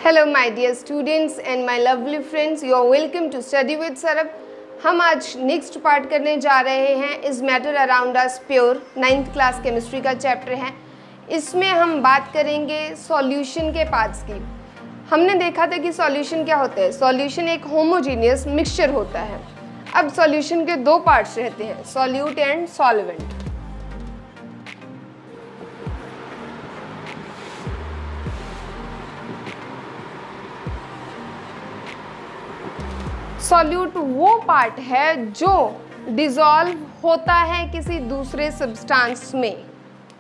Hello my dear students and my lovely friends, you are welcome to study with Sarab. हम आज next part करने जा रहे हैं is matter around us pure. 9th class chemistry का chapter है। इसमें हम बात करेंगे सॉल्यूशन के पार्ट्स की। हमने देखा था कि सॉल्यूशन क्या होता है। सॉल्यूशन एक होमोजीनियस मिक्सचर होता है। अब सॉल्यूशन के दो पार्ट्स रहते हैं, सॉल्यूट एंड सॉल्वेंट। सॉल्यूट वो पार्ट है जो डिसॉल्व होता है किसी दूसरे सब्सटेंस में।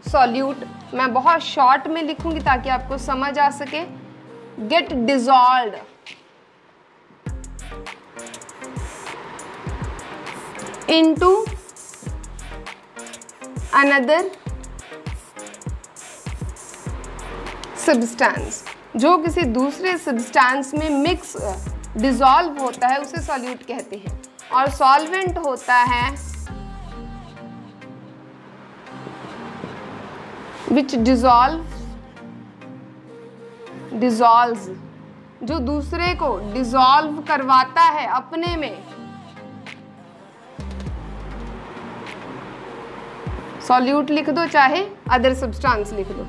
सॉल्यूट मैं बहुत शॉर्ट में लिखूंगी ताकि आपको समझ आ सके। Get dissolved into another substance. जो किसी दूसरे सब्सटेंस में मिक्स डिसॉल्व होता है उसे सॉल्यूट कहते हैं। और सॉल्वेंट होता है विच डिसॉल्व्स, जो दूसरे को डिसॉल्व करवाता है अपने में। सॉल्यूट लिख दो चाहे अदर सब्सटेंस लिख दो।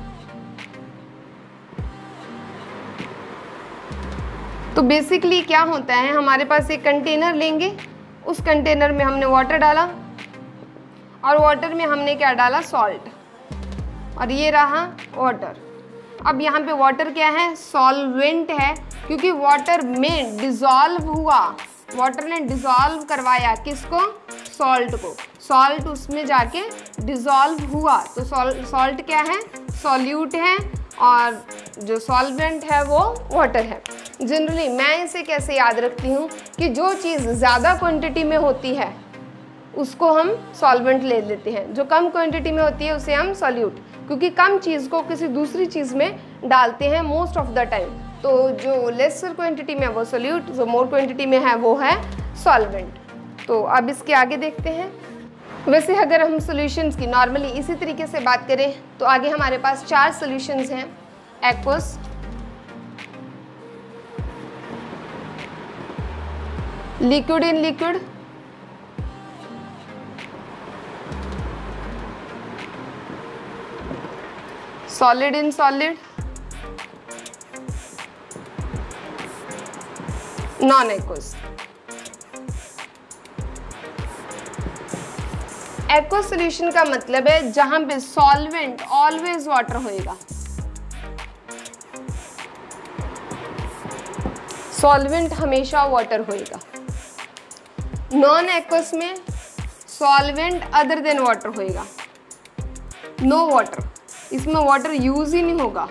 तो बेसिकली क्या होता है, हमारे पास एक कंटेनर लेंगे, उस कंटेनर में हमने वाटर डाला और वाटर में हमने क्या डाला, सॉल्ट, और ये रहा वाटर। अब यहाँ पे वाटर क्या है, सॉल्वेंट है, क्योंकि वाटर में डिसॉल्व हुआ। वाटर ने डिसॉल्व करवाया किसको, सॉल्ट को। सॉल्ट उसमें जाके डिसॉल्व हुआ तो सॉल्ट क्या है, सॉल्यूट है, और जो सॉल्वेंट है वो वाटर है। जनरली मैं इसे कैसे याद रखती हूँ कि जो चीज़ ज़्यादा क्वांटिटी में होती है उसको हम सॉल्वेंट ले लेते हैं, जो कम क्वांटिटी में होती है उसे हम सॉल्यूट, क्योंकि कम चीज़ को किसी दूसरी चीज़ में डालते हैं मोस्ट ऑफ द टाइम। तो जो लेसर क्वांटिटी में है वो सॉल्यूट, जो मोर क्वांटिटी में है वो है सॉल्वेंट। तो अब इसके आगे देखते हैं। वैसे अगर हम सॉल्यूशंस की नॉर्मली इसी तरीके से बात करें तो आगे हमारे पास 4 सॉल्यूशंस हैं। Aqueous, liquid in liquid, solid in solid, non aqueous. Aqueous solution का मतलब है जहां पे सॉल्वेंट ऑलवेज वाटर होएगा। सॉल्वेंट हमेशा वाटर होएगा। नॉन एक्वस में सॉल्वेंट अदर देन वाटर होएगा, नो वाटर, इसमें वाटर यूज ही नहीं होगा।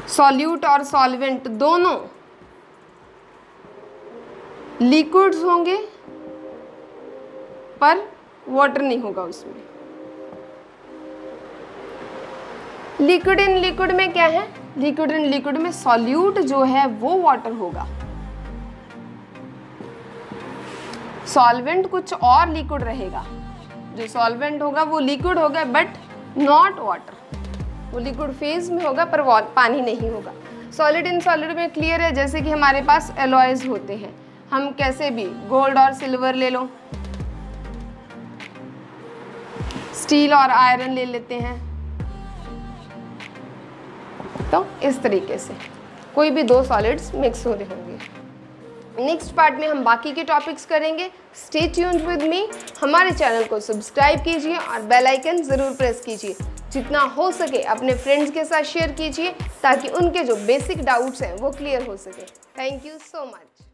सॉल्यूट और सॉल्वेंट दोनों लिक्विड्स होंगे पर वाटर नहीं होगा उसमें। लिक्विड इन लिक्विड में क्या है, लिक्विड इन लिक्विड में सॉल्यूट जो है वो वाटर होगा। सॉल्वेंट कुछ और लिक्विड रहेगा। जो सॉल्वेंट होगा वो लिक्विड होगा बट नॉट वाटर, वो लिक्विड फेज में होगा पर पानी नहीं होगा। सॉलिड इन सॉलिड में क्लियर है, जैसे कि हमारे पास एलॉयज होते हैं। हम कैसे भी गोल्ड और सिल्वर ले लो, स्टील और आयरन ले लेते हैं। तो इस तरीके से कोई भी दो सॉलिड्स मिक्स हो रहे होंगे। नेक्स्ट पार्ट में हम बाकी के टॉपिक्स करेंगे। Stay tuned with me. हमारे चैनल को सब्सक्राइब कीजिए और बेल आइकन ज़रूर प्रेस कीजिए। जितना हो सके अपने फ्रेंड्स के साथ शेयर कीजिए ताकि उनके जो बेसिक डाउट्स हैं वो क्लियर हो सके। Thank you so much.